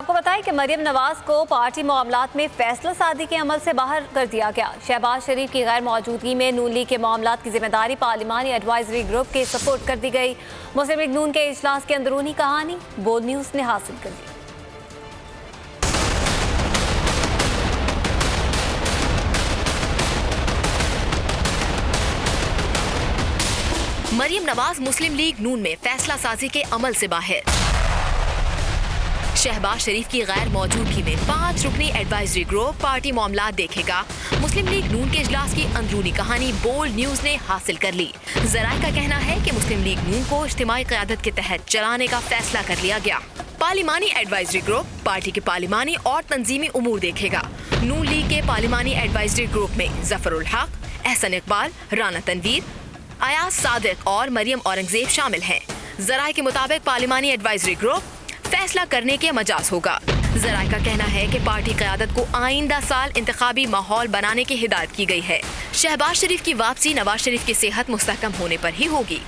आपको बताएं कि मरियम नवाज को पार्टी मामलात में फैसला सादी के अमल से बाहर कर दिया गया। शहबाज शरीफ की गैर मौजूदगी में नून लीग के मामलात की जिम्मेदारी पार्लिमानी एडवाइजरी ग्रुप के सपोर्ट कर दी गई। मुस्लिम लीग नून के इजलास की अंदरूनी कहानी बोल न्यूज़ ने हासिल कर ली। मरियम नवाज मुस्लिम लीग नून में फैसला साजी के अमल से बाहर। शहबाज शरीफ की गैर मौजूदगी में 5 रुकनी एडवाइजरी ग्रुप पार्टी मामलात देखेगा। मुस्लिम लीग नून के इजलास की अंदरूनी कहानी बोल्ड न्यूज ने हासिल कर ली। जराए का कहना है कि मुस्लिम लीग नून को इज्तिमाई क़यादत के तहत चलाने का फैसला कर लिया गया। पार्लिमानी एडवाइजरी ग्रुप पार्टी के पार्लिमानी और तंजीमी उमूर देखेगा। नून लीग के पार्लिमानी एडवाइजरी ग्रुप में जफरुल हक, एहसन इकबाल, राना तनवीर, अयाज सादिक और मरियम औरंगजेब शामिल हैं। जराए के मुताबिक पार्लिमानी एडवाइजरी ग्रुप फैसला करने के मजाज होगा। जराए का कहना है कि पार्टी क़यादत को आइंदा साल इंतखाबी माहौल बनाने की हिदायत की गई है। शहबाज शरीफ की वापसी नवाज शरीफ की सेहत मुस्तहकम होने पर ही होगी।